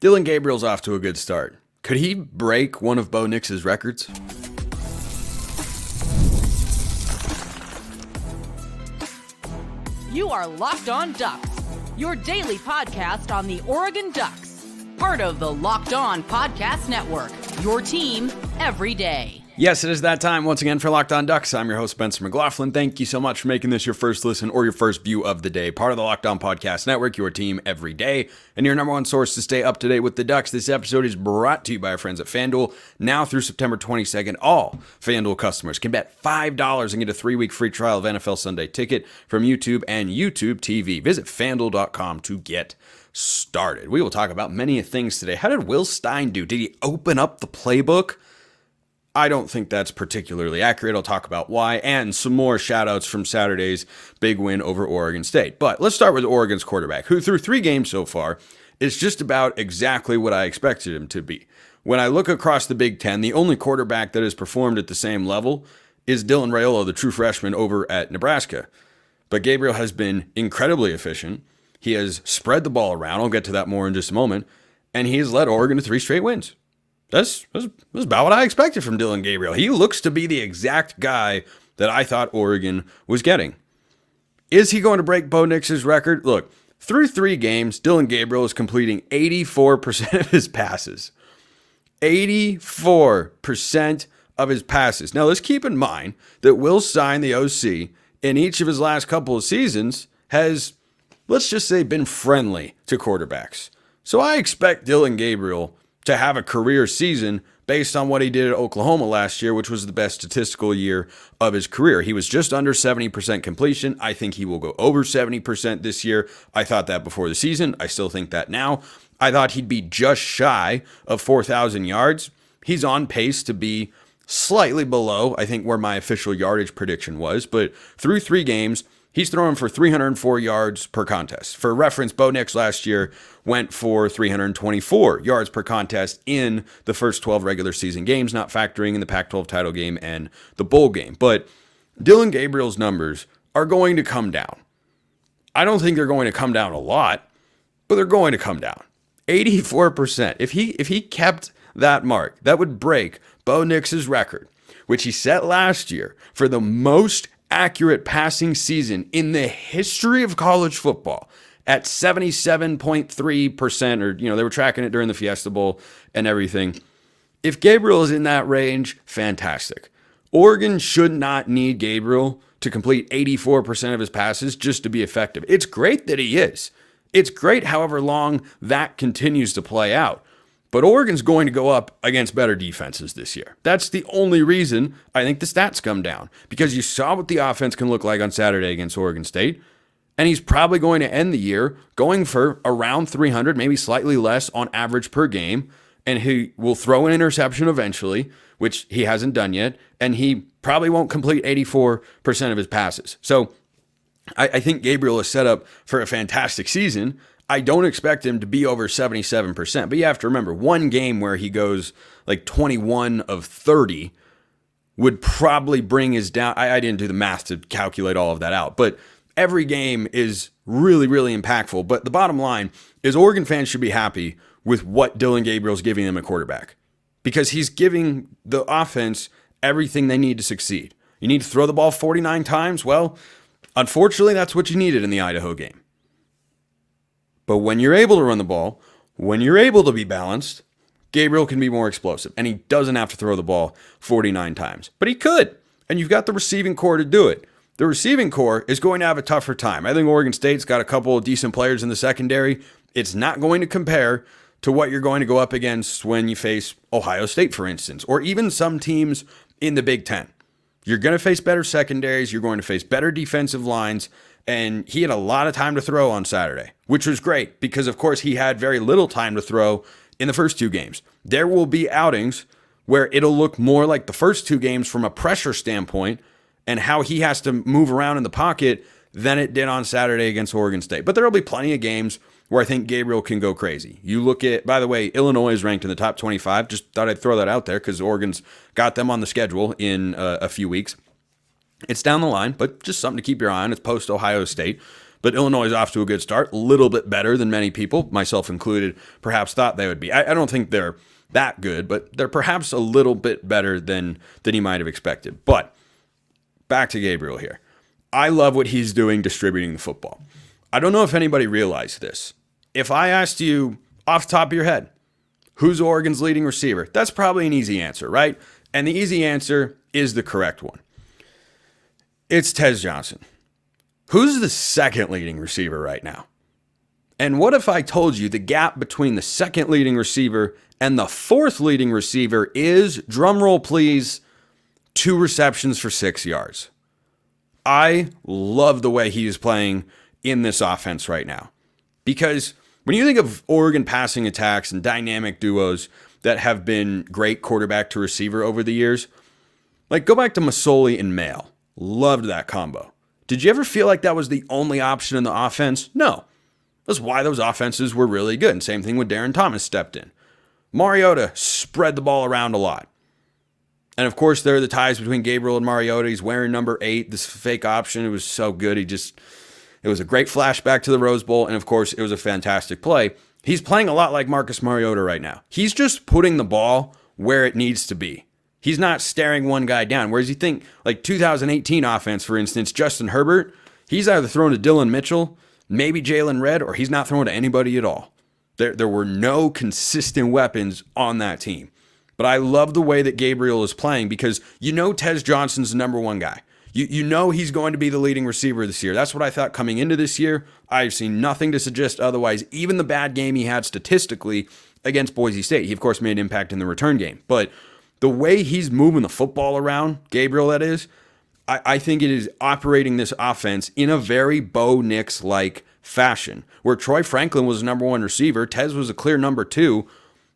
Dillon Gabriel's off to a good start. Could he break one of Bo Nix's records? You are Locked On Ducks, your daily podcast on the Oregon Ducks. Part of the Locked On Podcast Network, your team every day. Yes, it is that time once again for Locked On Ducks. I'm your host, Spencer McLaughlin. Thank you so much for making this your first listen or your first view of the day. Part of the Locked On Podcast Network, your team every day, and your number one source to stay up to date with the Ducks. This episode is brought to you by our friends at FanDuel. Now through September 22nd, all FanDuel customers can bet $5 and get a 3-week free trial of NFL Sunday Ticket from YouTube and YouTube TV. Visit FanDuel.com to get started. We will talk about many things today. How did Will Stein do? Did he open up the playbook? I don't think that's particularly accurate. I'll talk about why and some more shout-outs from Saturday's big win over Oregon State. But let's start with Oregon's quarterback, who through 3 games so far is just about exactly what I expected him to be. When I look across the Big Ten, the only quarterback that has performed at the same level is Dylan Raiola, the true freshman over at Nebraska. But Gabriel has been incredibly efficient. He has spread the ball around. I'll get to that more in just a moment. And he has led Oregon to 3 straight wins. That's about what I expected from Dillon Gabriel. He looks to be the exact guy that I thought Oregon was getting. Is he going to break Bo Nix's record? Look, through 3 games, Dillon Gabriel is completing 84% of his passes. 84% of his passes. Now, let's keep in mind that Will Stein, the OC, in each of his last couple of seasons has, let's just say, been friendly to quarterbacks. So I expect Dillon Gabriel to have a career season based on what he did at Oklahoma last year, which was the best statistical year of his career. He was just under 70% completion. I think he will go over 70% this year. I thought that before the season. I still think that now. I thought he'd be just shy of 4,000 yards. He's on pace to be slightly below, I think, where my official yardage prediction was. But through 3 games, he's throwing for 304 yards per contest. For reference, Bo Nix last year went for 324 yards per contest in the first 12 regular season games, not factoring in the Pac-12 title game and the bowl game. But Dillon Gabriel's numbers are going to come down. I don't think they're going to come down a lot, but they're going to come down. 84%. If he kept that mark, that would break Bo Nix's record, which he set last year for the most accurate passing season in the history of college football at 77.3%, or, they were tracking it during the Fiesta Bowl and everything. If Gabriel is in that range, fantastic. Oregon should not need Gabriel to complete 84% of his passes just to be effective. It's great that he is. It's great however long that continues to play out. But Oregon's going to go up against better defenses this year. That's the only reason I think the stats come down. Because you saw what the offense can look like on Saturday against Oregon State. And he's probably going to end the year going for around 300, maybe slightly less on average per game. And he will throw an interception eventually, which he hasn't done yet. And he probably won't complete 84% of his passes. So I think Gabriel is set up for a fantastic season. I don't expect him to be over 77%. But you have to remember, one game where he goes like 21 of 30 would probably bring his down. I didn't do the math to calculate all of that out. But every game is really, really impactful. But the bottom line is Oregon fans should be happy with what Dillon Gabriel's giving them at quarterback. Because he's giving the offense everything they need to succeed. You need to throw the ball 49 times? Well, unfortunately, that's what you needed in the Idaho game. But when you're able to run the ball, when you're able to be balanced, Gabriel can be more explosive. And he doesn't have to throw the ball 49 times. But he could. And you've got the receiving core to do it. The receiving core is going to have a tougher time. I think Oregon State's got a couple of decent players in the secondary. It's not going to compare to what you're going to go up against when you face Ohio State, for instance, or even some teams in the Big Ten. You're going to face better secondaries. You're going to face better defensive lines. And he had a lot of time to throw on Saturday, which was great because, of course, he had very little time to throw in the first 2 games. There will be outings where it'll look more like the first 2 games from a pressure standpoint and how he has to move around in the pocket than it did on Saturday against Oregon State. But there will be plenty of games where I think Gabriel can go crazy. You look at, by the way, Illinois is ranked in the top 25. Just thought I'd throw that out there because Oregon's got them on the schedule in a few weeks. It's down the line, but just something to keep your eye on. It's post-Ohio State. But Illinois is off to a good start, a little bit better than many people, myself included, perhaps thought they would be. I don't think they're that good, but they're perhaps a little bit better than you might have expected. But back to Gabriel here. I love what he's doing distributing the football. I don't know if anybody realized this. If I asked you off the top of your head, who's Oregon's leading receiver? That's probably an easy answer, right? And the easy answer is the correct one. It's Tez Johnson. Who's the second leading receiver right now? And what if I told you the gap between the second leading receiver and the fourth leading receiver is, drumroll please, 2 receptions for 6 yards? I love the way he is playing in this offense right now. Because when you think of Oregon passing attacks and dynamic duos that have been great quarterback to receiver over the years, like go back to Masoli and Mail. Loved that combo. Did you ever feel like that was the only option in the offense? No. That's why those offenses were really good. And same thing when Darren Thomas stepped in. Mariota spread the ball around a lot. And of course, there are the ties between Gabriel and Mariota. He's wearing number 8, this fake option. It was so good. It was a great flashback to the Rose Bowl. And of course, it was a fantastic play. He's playing a lot like Marcus Mariota right now. He's just putting the ball where it needs to be. He's not staring one guy down. Whereas you think, like 2018 offense, for instance, Justin Herbert, he's either throwing to Dylan Mitchell, maybe Jalen Redd, or he's not throwing to anybody at all. There were no consistent weapons on that team. But I love the way that Gabriel is playing because you know Tez Johnson's the number 1 guy. You know he's going to be the leading receiver this year. That's what I thought coming into this year. I've seen nothing to suggest otherwise. Even the bad game he had statistically against Boise State. He, of course, made an impact in the return game. But the way he's moving the football around, Gabriel that is, I think it is operating this offense in a very Bo Nix-like fashion, where Troy Franklin was the number 1 receiver, Tez was a clear number 2,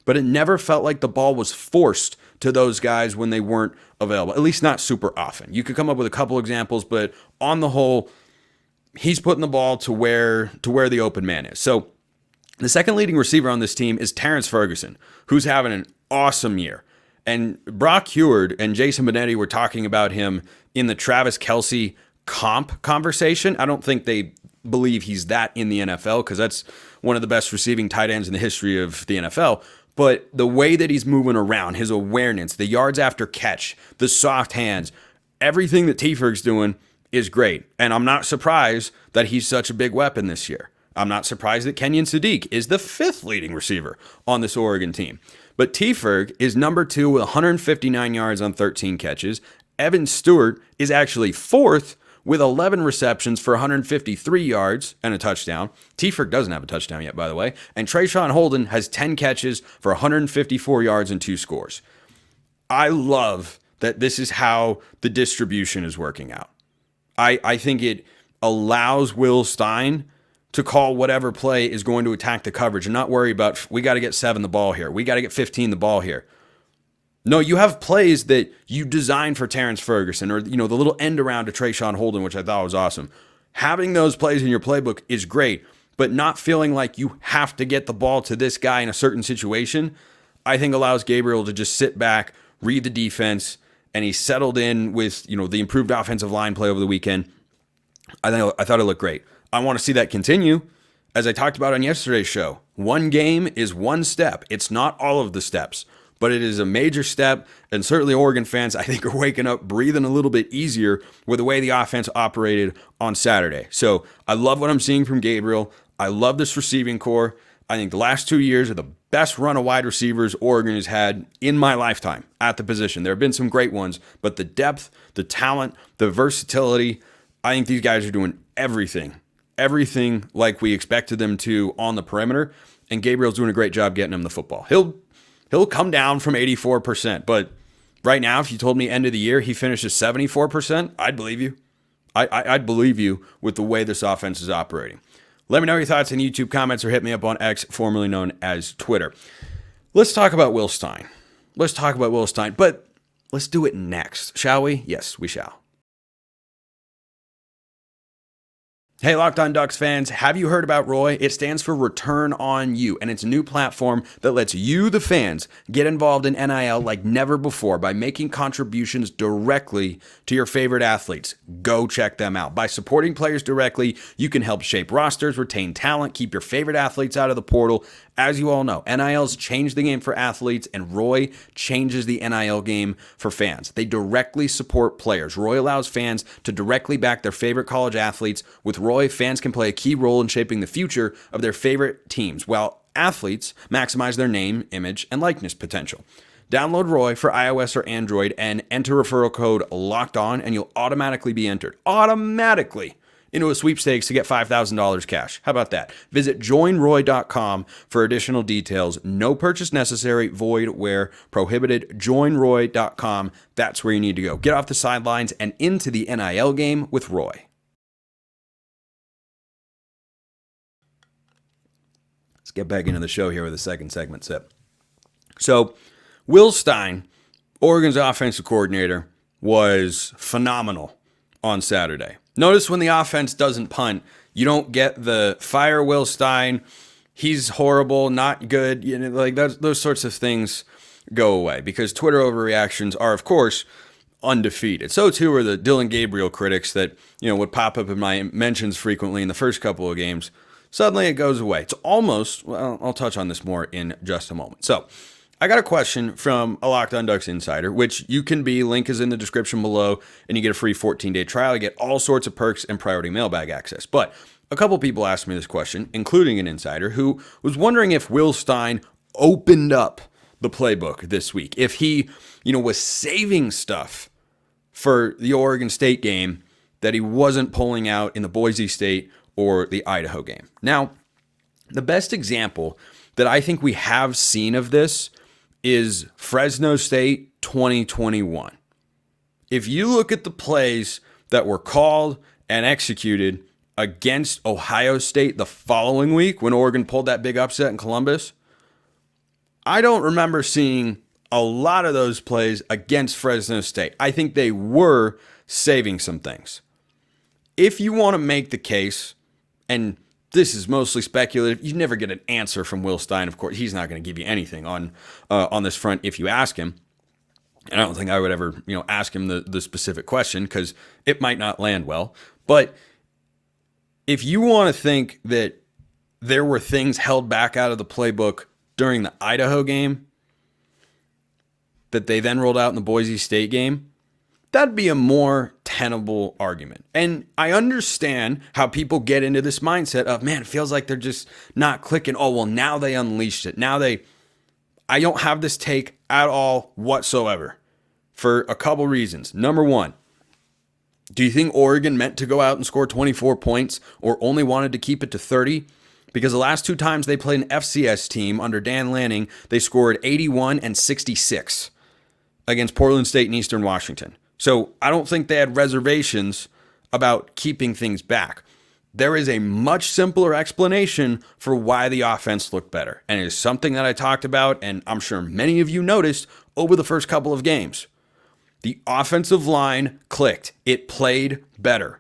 but it never felt like the ball was forced to those guys when they weren't available, at least not super often. You could come up with a couple examples, but on the whole, he's putting the ball to where the open man is. So the second leading receiver on this team is Terrence Ferguson, who's having an awesome year. And Brock Heward and Jason Benetti were talking about him in the Travis Kelce comp conversation. I don't think they believe he's that in the NFL because that's one of the best receiving tight ends in the history of the NFL. But the way that he's moving around, his awareness, the yards after catch, the soft hands, everything that T-Ferg's doing is great. And I'm not surprised that he's such a big weapon this year. I'm not surprised that Kenyon Sadiq is the 5th leading receiver on this Oregon team. But T-Ferg is number 2 with 159 yards on 13 catches. Evan Stewart is actually 4th with 11 receptions for 153 yards and a touchdown. T-Ferg doesn't have a touchdown yet, by the way. And Trayshawn Holden has 10 catches for 154 yards and 2 scores. I love that this is how the distribution is working out. I think it allows Will Stein to call whatever play is going to attack the coverage and not worry about, we got to get 7 the ball here. We got to get 15 the ball here. No, you have plays that you design for Terrence Ferguson or, the little end around to Trayshawn Holden, which I thought was awesome. Having those plays in your playbook is great, but not feeling like you have to get the ball to this guy in a certain situation, I think allows Gabriel to just sit back, read the defense, and he's settled in with, the improved offensive line play over the weekend. I thought it looked great. I want to see that continue. As I talked about on yesterday's show, one game is one step. It's not all of the steps, but it is a major step. And certainly Oregon fans, I think, are waking up, breathing a little bit easier with the way the offense operated on Saturday. So I love what I'm seeing from Gabriel. I love this receiving core. I think the last 2 years are the best run of wide receivers Oregon has had in my lifetime at the position. There have been some great ones, but the depth, the talent, the versatility, I think these guys are doing everything like we expected them to on the perimeter, and Gabriel's doing a great job getting him the football. He'll come down from 84%, but right now, if you told me end of the year he finishes 74%, I'd believe you. I'd believe you with the way this offense is operating. Let me know your thoughts in YouTube comments or hit me up on X, formerly known as Twitter. Let's talk about Will Stein. But let's do it next, shall we? Yes, we shall. Hey, Locked On Ducks fans, have you heard about Roy? It stands for Return on You, and it's a new platform that lets you, the fans, get involved in NIL like never before by making contributions directly to your favorite athletes. Go check them out. By supporting players directly, you can help shape rosters, retain talent, keep your favorite athletes out of the portal. As you all know, NIL's changed the game for athletes, and Roy changes the NIL game for fans. They directly support players. Roy allows fans to directly back their favorite college athletes. With Roy, fans can play a key role in shaping the future of their favorite teams, while athletes maximize their name, image, and likeness potential. Download Roy for iOS or Android and enter referral code LOCKEDON, and you'll automatically be entered. Automatically! Into a sweepstakes to get $5,000 cash. How about that? Visit joinroy.com for additional details. No purchase necessary, void where prohibited. Joinroy.com. That's where you need to go. Get off the sidelines and into the NIL game with Roy. Let's get back into the show here with the second segment sip. So, Will Stein, Oregon's offensive coordinator, was phenomenal on Saturday. Notice when the offense doesn't punt, you don't get the fire Will Stein, he's horrible, not good, like those sorts of things go away because Twitter overreactions are, of course, undefeated. So too are the Dillon Gabriel critics that would pop up in my mentions frequently in the first couple of games. Suddenly it goes away. It's almost, well, I'll touch on this more in just a moment. So, I got a question from a Locked On Ducks insider, which you can be. Link is in the description below, and you get a free 14-day trial. You get all sorts of perks and priority mailbag access. But a couple people asked me this question, including an insider who was wondering if Will Stein opened up the playbook this week, if he, was saving stuff for the Oregon State game that he wasn't pulling out in the Boise State or the Idaho game. Now, the best example that I think we have seen of this is Fresno State 2021. If you look at the plays that were called and executed against Ohio State the following week when Oregon pulled that big upset in Columbus, I don't remember seeing a lot of those plays against Fresno State. I think they were saving some things. If you want to make the case, and this is mostly speculative, you never get an answer from Will Stein, of course. He's not going to give you anything on this front if you ask him. And I don't think I would ever, ask him the specific question because it might not land well. But if you want to think that there were things held back out of the playbook during the Idaho game that they then rolled out in the Boise State game, that'd be a more tenable argument. And I understand how people get into this mindset of, man, it feels like they're just not clicking. Oh, well, now they unleashed it. I don't have this take at all whatsoever for a couple reasons. Number one, do you think Oregon meant to go out and score 24 points or only wanted to keep it to 30? Because the last two times they played an FCS team under Dan Lanning, they scored 81 and 66 against Portland State and Eastern Washington. So I don't think they had reservations about keeping things back. There is a much simpler explanation for why the offense looked better. And it is something that I talked about, and I'm sure many of you noticed over the first couple of games. The offensive line clicked. It played better.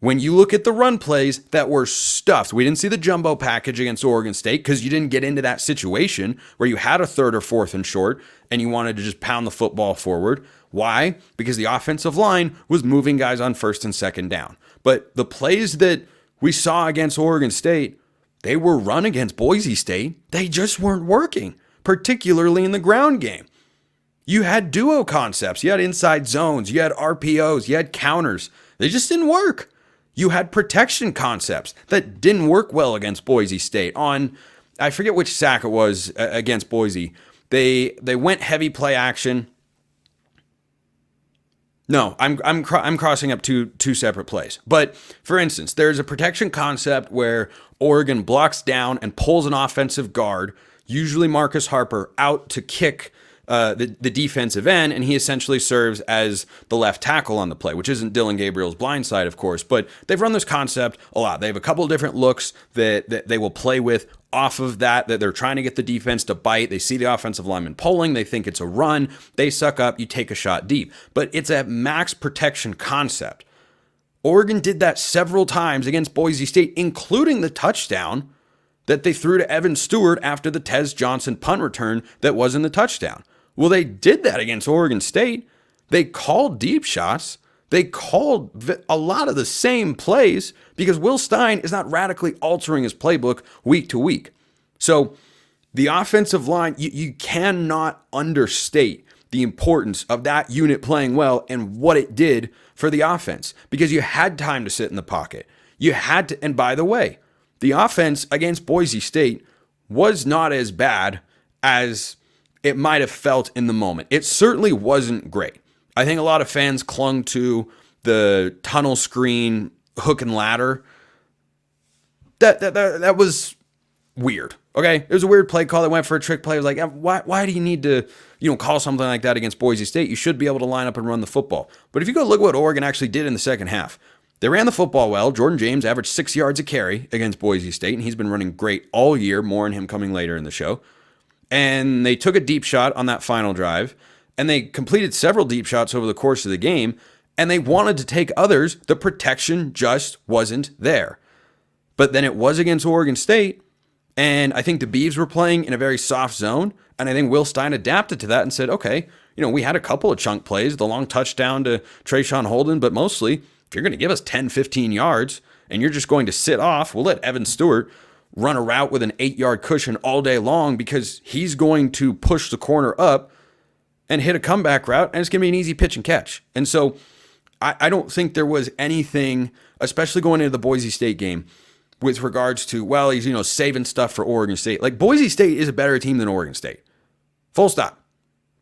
When you look at the run plays that were stuffed, we didn't see the jumbo package against Oregon State because you didn't get into that situation where you had a third or fourth and short and you wanted to just pound the football forward. Why? Because the offensive line was moving guys on first and second down. But the plays that we saw against Oregon State, they were run against Boise State. They just weren't working, particularly in the ground game. You had duo concepts. You had inside zones. You had RPOs. You had counters. They just didn't work. You had protection concepts that didn't work well against Boise State. I forget which sack it was against Boise. They went heavy play action. No, I'm crossing up two separate plays. But for instance, there's a protection concept where Oregon blocks down and pulls an offensive guard, usually Marcus Harper, out to kick the defensive end, and he essentially serves as the left tackle on the play, which isn't Dillon Gabriel's blind side, of course, but they've run this concept a lot. They have a couple of different looks that they will play with off of that they're trying to get the defense to bite. They see the offensive lineman pulling. They think it's a run. They suck up. You take a shot deep. But it's a max protection concept. Oregon did that several times against Boise State, including the touchdown that they threw to Evan Stewart after the Tez Johnson punt return that wasn't the touchdown. Well, they did that against Oregon State. They called deep shots. They called a lot of the same plays because Will Stein is not radically altering his playbook week to week. So the offensive line, you cannot understate the importance of that unit playing well and what it did for the offense because you had time to sit in the pocket. You had to, and by the way, the offense against Boise State was not as bad as it might have felt in the moment. It certainly wasn't great. I think a lot of fans clung to the tunnel screen hook and ladder. That was weird. Okay, it was a weird play call that went for a trick play. I was like, why do you need to, call something like that against Boise State? You should be able to line up and run the football. But if you go look at what Oregon actually did in the second half, they ran the football well. Jordan James averaged 6 yards a carry against Boise State, and he's been running great all year. More on him coming later in the show. And they took a deep shot on that final drive, and they completed several deep shots over the course of the game, and they wanted to take others. The protection just wasn't there. But then it was against Oregon State, and I think the Beavs were playing in a very soft zone, and I think Will Stein adapted to that and said, okay, we had a couple of chunk plays, the long touchdown to Trayshawn Holden, but mostly, if you're going to give us 10, 15 yards, and you're just going to sit off, we'll let Evan Stewart run a route with an 8-yard cushion all day long because he's going to push the corner up and hit a comeback route, and it's going to be an easy pitch and catch. And so I don't think there was anything, especially going into the Boise State game, with regards to, well, he's, saving stuff for Oregon State. Like, Boise State is a better team than Oregon State. Full stop.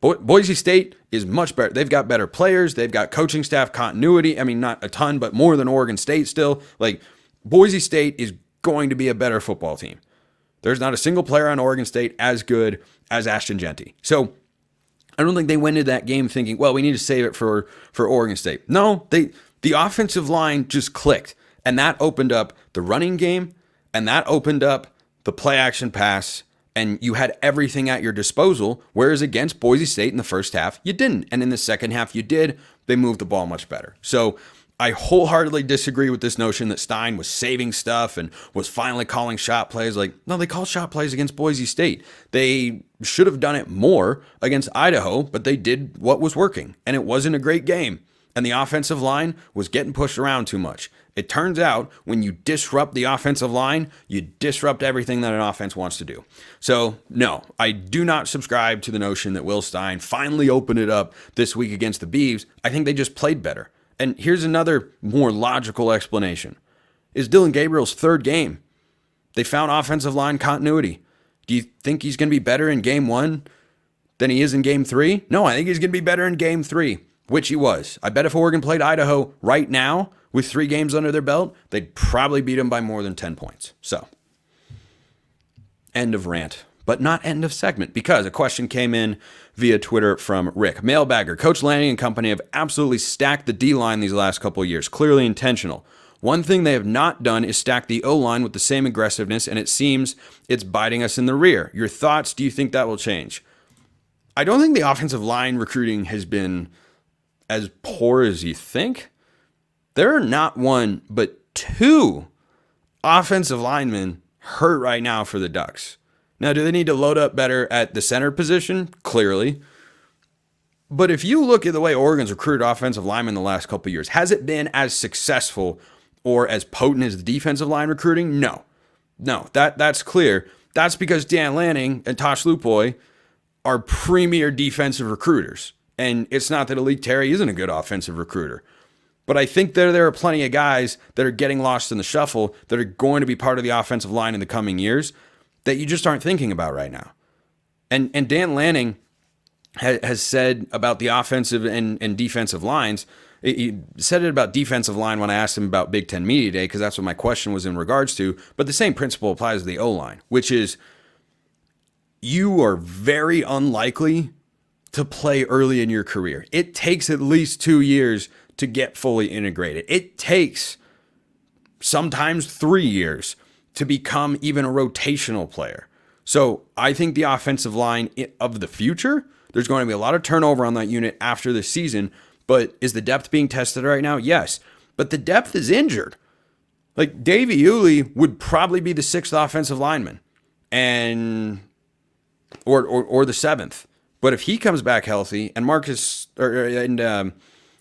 Boise State is much better. They've got better players. They've got coaching staff continuity. I mean, not a ton, but more than Oregon State still. Like, Boise State is going to be a better football team. There's not a single player on Oregon State as good as Ashton Genty. So I don't think they went into that game thinking, well, we need to save it for Oregon State. No, the offensive line just clicked. And that opened up the running game, and that opened up the play action pass, and you had everything at your disposal, whereas against Boise State in the first half, you didn't. And in the second half, you did. They moved the ball much better. So I wholeheartedly disagree with this notion that Stein was saving stuff and was finally calling shot plays. Like, no, they called shot plays against Boise State. They should have done it more against Idaho, but they did what was working, and it wasn't a great game. And the offensive line was getting pushed around too much. It turns out when you disrupt the offensive line, you disrupt everything that an offense wants to do. So, no, I do not subscribe to the notion that Will Stein finally opened it up this week against the Beavs. I think they just played better. And here's another more logical explanation. Is Dillon Gabriel's third game. They found offensive line continuity. Do you think he's going to be better in game 1 than he is in game 3? No, I think he's going to be better in game 3, which he was. I bet if Oregon played Idaho right now, with 3 games under their belt, they'd probably beat him by more than 10 points. So, end of rant, but not end of segment, because a question came in via Twitter from Rick. Mailbagger, Coach Lanning and company have absolutely stacked the D-line these last couple of years, clearly intentional. One thing they have not done is stack the O-line with the same aggressiveness, and it seems it's biting us in the rear. Your thoughts, do you think that will change? I don't think the offensive line recruiting has been as poor as you think. There are not 1, but 2 offensive linemen hurt right now for the Ducks. Now, do they need to load up better at the center position? Clearly. But if you look at the way Oregon's recruited offensive linemen the last couple of years, has it been as successful or as potent as the defensive line recruiting? No, that's clear. That's because Dan Lanning and Tosh Lupoy are premier defensive recruiters. And it's not that Alik Terry isn't a good offensive recruiter. But I think there are plenty of guys that are getting lost in the shuffle that are going to be part of the offensive line in the coming years that you just aren't thinking about right now. And Dan Lanning has said about the offensive and defensive lines, he said it about defensive line when I asked him about Big Ten Media Day, because that's what my question was in regards to. But the same principle applies to the O-line, which is you are very unlikely to play early in your career. It takes at least 2 years to get fully integrated. It takes sometimes 3 years to become even a rotational player. So I think the offensive line of the future, there's going to be a lot of turnover on that unit after this season, but is the depth being tested right now? Yes. but the depth is injured. Like Davey Uli would probably be the 6th offensive lineman and or the 7th. But if he comes back healthy and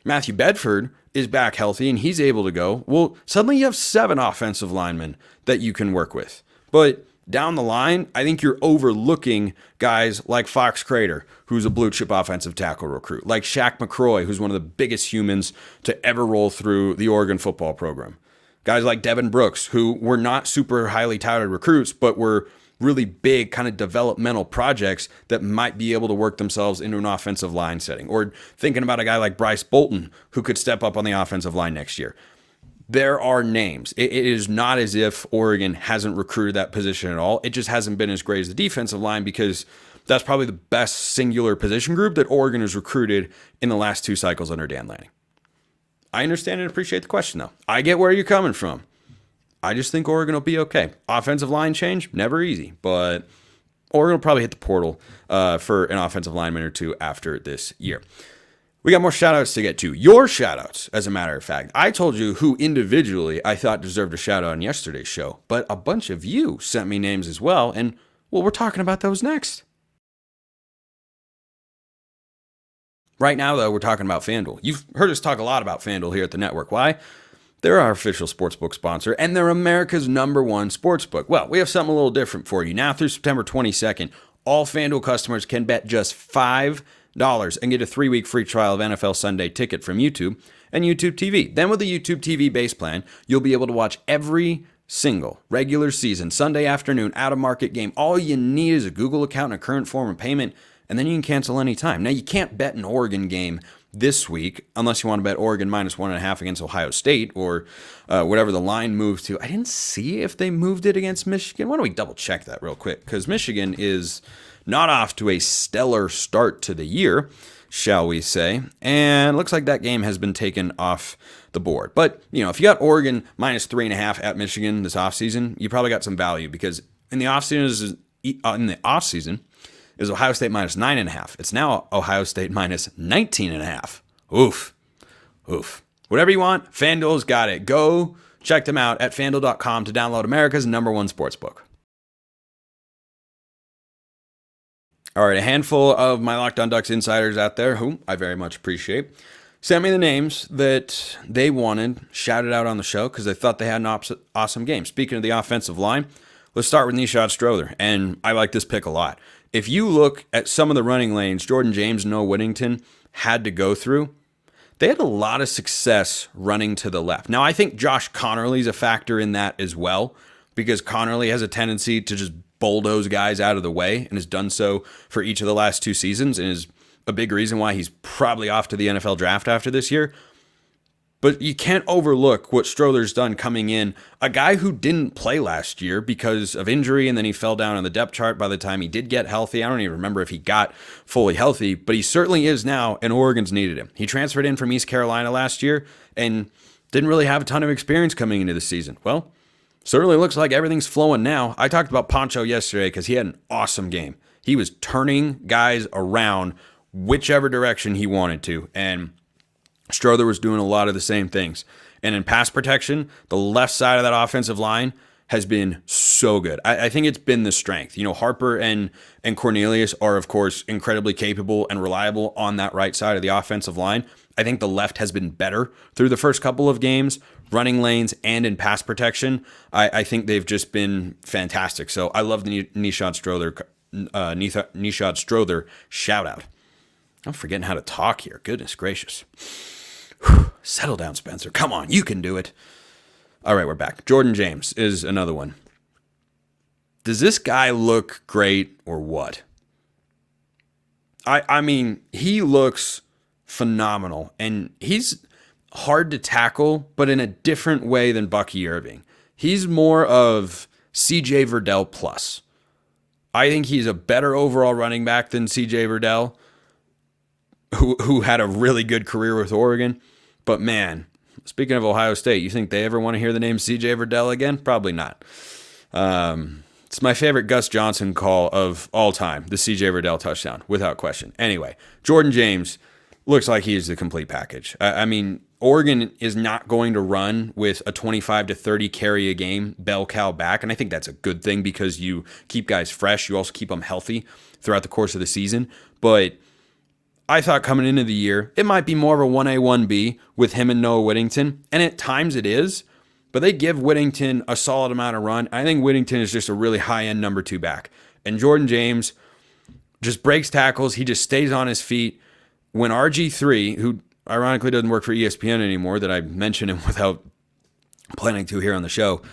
Matthew Bedford is back healthy and he's able to go, well, suddenly you have 7 offensive linemen that you can work with. But down the line, I think you're overlooking guys like Fox Crater, who's a blue chip offensive tackle recruit, like Shaq McCroy, who's one of the biggest humans to ever roll through the Oregon football program. Guys like Devin Brooks, who were not super highly touted recruits, but were really big kind of developmental projects that might be able to work themselves into an offensive line setting. Or thinking about a guy like Bryce Bolton, who could step up on the offensive line next year. There are names. It is not as if Oregon hasn't recruited that position at all. It just hasn't been as great as the defensive line because that's probably the best singular position group that Oregon has recruited in the last 2 cycles under Dan Lanning. I understand and appreciate the question, though. I get where you're coming from. I just think Oregon will be okay. Offensive line change, never easy, but Oregon will probably hit the portal for an offensive lineman or 2 after this year. We got more shout-outs to get to. Your shout-outs, as a matter of fact. I told you who individually I thought deserved a shout-out on yesterday's show, but a bunch of you sent me names as well, and, well, we're talking about those next. Right now, though, we're talking about FanDuel. You've heard us talk a lot about FanDuel here at the network. Why? They're our official sportsbook sponsor, and they're America's #1 sportsbook. Well, we have something a little different for you. Now through September 22nd, all FanDuel customers can bet just $5 and get a 3-week free trial of NFL Sunday Ticket from YouTube and YouTube TV. Then with the YouTube TV base plan, you'll be able to watch every single regular season Sunday afternoon out-of-market game. All you need is a Google account and a current form of payment, and then you can cancel anytime. Now, you can't bet an Oregon game this week unless you want to bet Oregon -1.5 against Ohio State or whatever the line moves to. I didn't see if they moved it against Michigan. Why don't we double check that real quick? Because Michigan is not off to a stellar start to the year, shall we say. And it looks like that game has been taken off the board. But, you know, if you got Oregon -3.5 at Michigan this offseason, you probably got some value because in the offseason is Ohio State -9.5. It's now Ohio State -19.5. Oof. Whatever you want, FanDuel's got it. Go check them out at FanDuel.com to download America's #1 sportsbook. All right, a handful of my Locked On Ducks insiders out there, whom I very much appreciate, sent me the names that they wanted shouted out on the show because they thought they had an awesome game. Speaking of the offensive line, let's start with Nishad Strother, and I like this pick a lot. If you look at some of the running lanes Jordan James and Noah Whittington had to go through, they had a lot of success running to the left. Now, I think Josh Connerly's a factor in that as well because Connerly has a tendency to just bulldoze guys out of the way and has done so for each of the last 2 seasons and is a big reason why he's probably off to the NFL draft after this year. But you can't overlook what Strother's done coming in, a guy who didn't play last year because of injury, and then he fell down on the depth chart by the time he did get healthy. I don't even remember if he got fully healthy, but he certainly is now, and Oregon's needed him. He transferred in from East Carolina last year and didn't really have a ton of experience coming into the season. Well, certainly looks like everything's flowing now. I talked about Poncho yesterday because he had an awesome game. He was turning guys around whichever direction he wanted to, and Strother was doing a lot of the same things. And in pass protection, the left side of that offensive line has been so good. I think it's been the strength. You know, Harper and Cornelius are, of course, incredibly capable and reliable on that right side of the offensive line. I think the left has been better through the first couple of games, running lanes and in pass protection. I think they've just been fantastic. So I love the Nishad Strother shout out. I'm forgetting how to talk here. Goodness gracious. Settle down, Spencer. Come on, you can do it. All right, we're back. Jordan James is another one. Does this guy look great or what? I mean, he looks phenomenal, and he's hard to tackle, but in a different way than Bucky Irving. He's more of CJ Verdell plus. I think he's a better overall running back than CJ Verdell, who had a really good career with Oregon. But man, speaking of Ohio State, you think they ever want to hear the name CJ Verdell again? Probably not. It's my favorite Gus Johnson call of all time, the CJ Verdell touchdown, without question. Anyway, Jordan James looks like he's the complete package. I mean, Oregon is not going to run with a 25 to 30 carry a game bell cow back. And I think that's a good thing because you keep guys fresh. You also keep them healthy throughout the course of the season. But I thought coming into the year, it might be more of a 1A, 1B with him and Noah Whittington. And at times it is. But they give Whittington a solid amount of run. I think Whittington is just a really high-end number 2 back. And Jordan James just breaks tackles. He just stays on his feet. When RG3, who ironically doesn't work for ESPN anymore, that I mentioned him without planning to here on the show,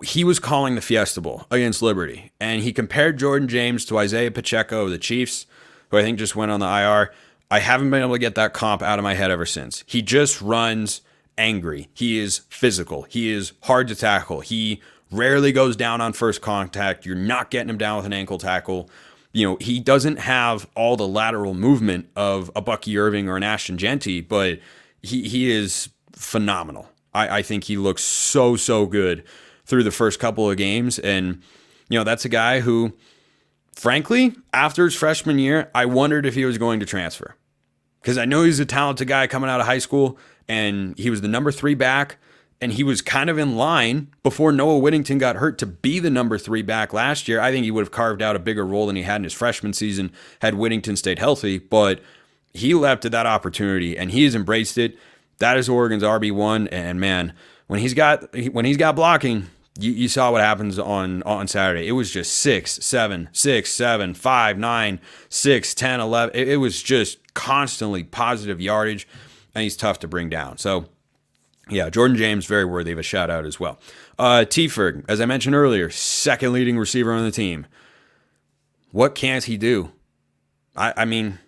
he was calling the Fiesta Bowl against Liberty. And he compared Jordan James to Isaiah Pacheco of the Chiefs, who I think just went on the IR. I haven't been able to get that comp out of my head ever since. He just runs angry. He is physical. He is hard to tackle. He rarely goes down on first contact. You're not getting him down with an ankle tackle. You know, he doesn't have all the lateral movement of a Bucky Irving or an Ashton Genty, but he is phenomenal. I think he looks so good through the first couple of games. And, you know, that's a guy who, frankly, after his freshman year, I wondered if he was going to transfer. Because I know he's a talented guy coming out of high school, and he was the number 3 back, and he was kind of in line before Noah Whittington got hurt to be the number 3 back last year. I think he would have carved out a bigger role than he had in his freshman season had Whittington stayed healthy, but he leapt at that opportunity, and he has embraced it. That is Oregon's RB1, and man, when he's got blocking, you saw what happens on Saturday. It was just 6, 7, 6, 7, 5, 9, 6, 10, 11. It was just constantly positive yardage, and he's tough to bring down. So, yeah, Jordan James, very worthy of a shout out as well. T. Ferg, as I mentioned earlier, second leading receiver on the team. What can't he do? I mean,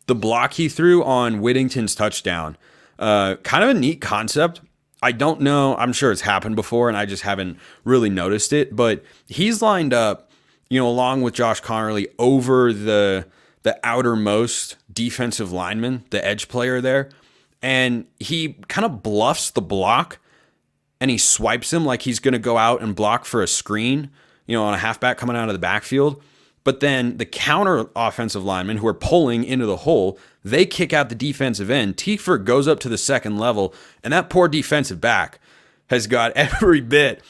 the block he threw on Whittington's touchdown, kind of a neat concept. I don't know. I'm sure it's happened before, and I just haven't really noticed it. But he's lined up, you know, along with Josh Connerly over the outermost defensive lineman, the edge player there. And he kind of bluffs the block, and he swipes him like he's going to go out and block for a screen, you know, on a halfback coming out of the backfield. But then the counter offensive linemen who are pulling into the hole, they kick out the defensive end. Tiefer goes up to the second level, and that poor defensive back has got every bit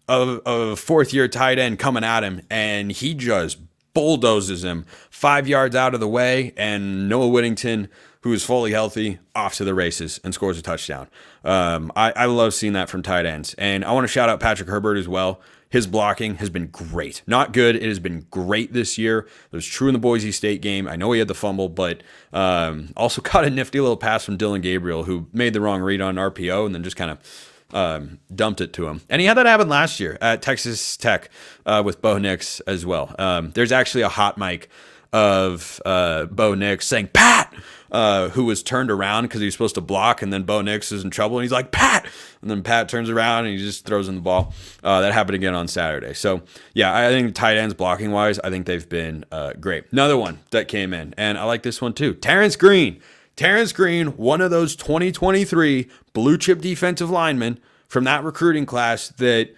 of a fourth-year tight end coming at him, and he just bulldozes him 5 yards out of the way, and Noah Whittington, who is fully healthy, off to the races and scores a touchdown. I love seeing that from tight ends. And I want to shout out Patrick Herbert as well. His blocking has been great. Not good. It has been great this year. It was true in the Boise State game. I know he had the fumble, but also caught a nifty little pass from Dillon Gabriel, who made the wrong read on RPO and then just kind of dumped it to him. And he had that happen last year at Texas Tech with Bo Nix as well. There's actually a hot mic of Bo Nix saying, "Pat!" Who was turned around because he was supposed to block, and then Bo Nix is in trouble, and he's like, "Pat!" And then Pat turns around, and he just throws in the ball. That happened again on Saturday. So, yeah, I think tight ends blocking-wise, I think they've been great. Another one that came in, and I like this one too, Terrence Green. Terrence Green, one of those 2023 blue-chip defensive linemen from that recruiting class that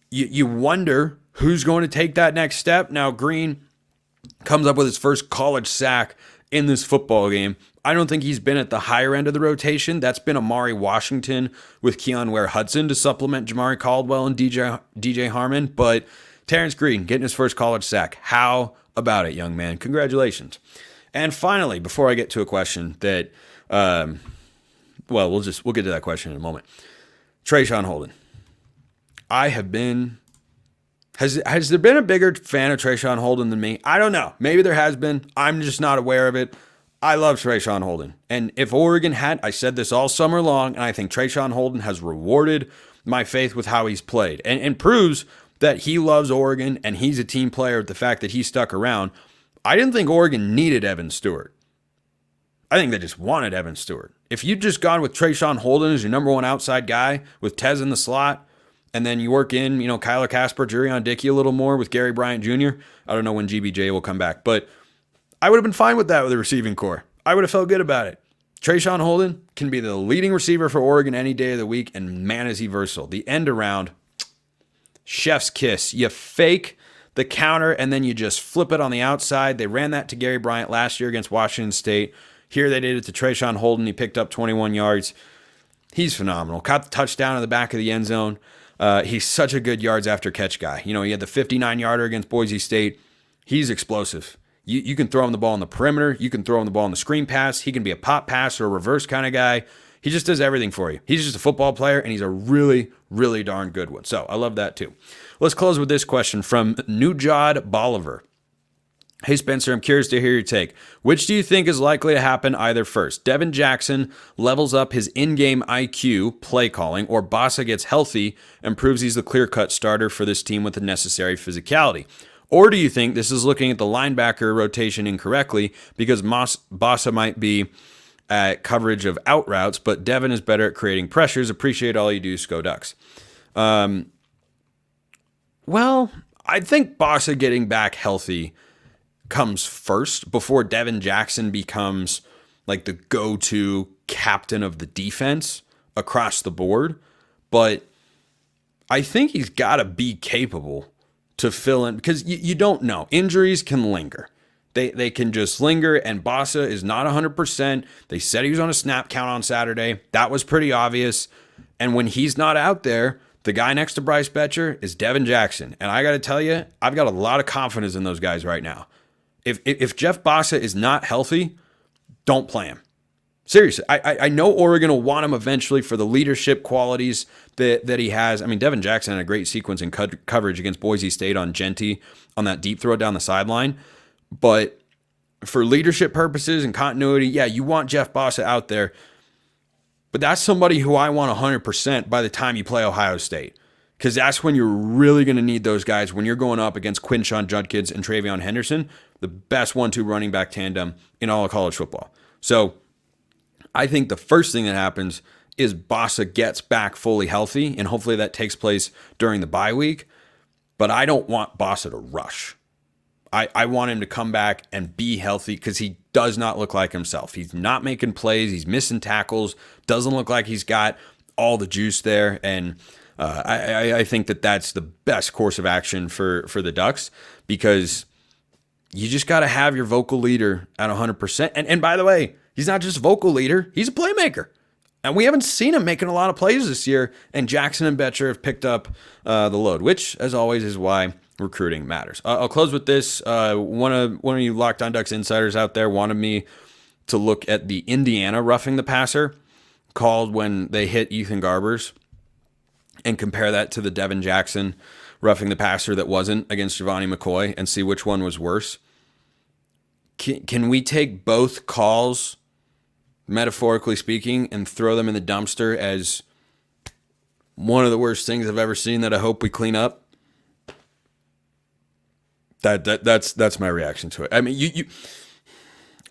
you wonder who's going to take that next step. Now, Green comes up with his first college sack in this football game. I don't think he's been at the higher end of the rotation. That's been Amari Washington with Keon Ware-Hudson to supplement Jamari Caldwell and DJ Harmon. But Terrence Green getting his first college sack. How about it, young man? Congratulations. And finally, before I get to a question that, we'll get to that question in a moment. Trayshawn Holden. Has there been a bigger fan of Trayshawn Holden than me? I don't know. Maybe there has been. I'm just not aware of it. I love Trayshawn Holden. And if Oregon had, I said this all summer long, and I think Trayshawn Holden has rewarded my faith with how he's played and proves that he loves Oregon and he's a team player with the fact that he stuck around. I didn't think Oregon needed Evan Stewart. I think they just wanted Evan Stewart. If you'd just gone with Trayshawn Holden as your number one outside guy with Tez in the slot, and then you work in, Kyler Casper, Jurion Dickey a little more with Gary Bryant Jr. I don't know when GBJ will come back, but I would have been fine with that with the receiving core. I would have felt good about it. Trayshawn Holden can be the leading receiver for Oregon any day of the week, and man, is he versatile. The end around, chef's kiss. You fake the counter, and then you just flip it on the outside. They ran that to Gary Bryant last year against Washington State. Here they did it to Trayshawn Holden. He picked up 21 yards. He's phenomenal. Caught the touchdown in the back of the end zone. He's such a good yards after catch guy. He had the 59-yarder against Boise State. He's explosive. You can throw him the ball on the perimeter. You can throw him the ball on the screen pass. He can be a pop pass or a reverse kind of guy. He just does everything for you. He's just a football player, and he's a really, really darn good one. So I love that too. Let's close with this question from Nujad Bolivar. Hey, Spencer, I'm curious to hear your take. Which do you think is likely to happen either first? Devin Jackson levels up his in-game IQ, play calling, or Bossa gets healthy and proves he's the clear-cut starter for this team with the necessary physicality? Or do you think this is looking at the linebacker rotation incorrectly because Bossa might be at coverage of out routes, but Devin is better at creating pressures? Appreciate all you do, Sko Ducks. Well, I think Bossa getting back healthy comes first before Devin Jackson becomes like the go-to captain of the defense across the board. But I think he's got to be capable to fill in because you don't know. Injuries can linger. They can just linger, and Bossa is not 100%. They said he was on a snap count on Saturday. That was pretty obvious. And when he's not out there, the guy next to Bryce Betcher is Devin Jackson. And I got to tell you, I've got a lot of confidence in those guys right now. If Jeff Bossa is not healthy, don't play him. Seriously, I know Oregon will want him eventually for the leadership qualities that he has. I mean, Devin Jackson had a great sequence in coverage against Boise State on Genty on that deep throw down the sideline. But for leadership purposes and continuity, yeah, you want Jeff Bossa out there. But that's somebody who I want 100% by the time you play Ohio State. Because that's when you're really going to need those guys when you're going up against Quinshon Judkins and Travion Henderson, the best 1-2 running back tandem in all of college football. So I think the first thing that happens is Bossa gets back fully healthy, and hopefully that takes place during the bye week. But I don't want Bossa to rush. I want him to come back and be healthy because he does not look like himself. He's not making plays. He's missing tackles. Doesn't look like he's got all the juice there. And I think that that's the best course of action for the Ducks because you just got to have your vocal leader at 100%. And by the way, he's not just vocal leader. He's a playmaker. And we haven't seen him making a lot of plays this year. And Jackson and Betcher have picked up the load, which, as always, is why recruiting matters. I'll close with this. One of you Locked On Ducks insiders out there wanted me to look at the Indiana roughing the passer called when they hit Ethan Garbers and compare that to the Devin Jackson roughing the passer that wasn't against Giovanni McCoy and see which one was worse. Can we take both calls, metaphorically speaking, and throw them in the dumpster as one of the worst things I've ever seen that I hope we clean up? That's my reaction to it. I mean,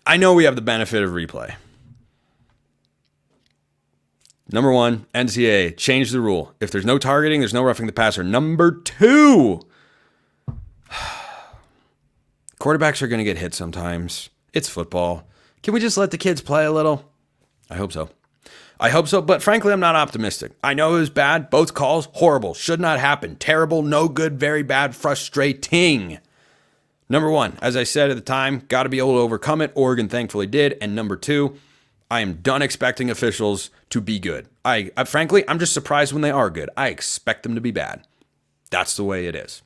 I know we have the benefit of replay. Number one, NCAA, change the rule. If there's no targeting, there's no roughing the passer. Number two, quarterbacks are going to get hit sometimes. It's football. Can we just let the kids play a little? I hope so. But frankly, I'm not optimistic. I know it was bad. Both calls, horrible. Should not happen. Terrible, no good, very bad, frustrating. Number one, as I said at the time, got to be able to overcome it. Oregon thankfully did. And number two, I am done expecting officials to be good. Frankly, I'm just surprised when they are good. I expect them to be bad. That's the way it is.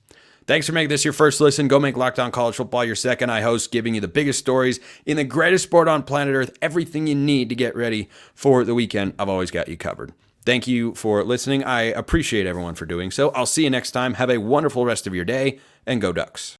Thanks for making this your first listen. Go make Locked On College Football your second. I host, giving you the biggest stories in the greatest sport on planet Earth. Everything you need to get ready for the weekend. I've always got you covered. Thank you for listening. I appreciate everyone for doing so. I'll see you next time. Have a wonderful rest of your day, and go Ducks.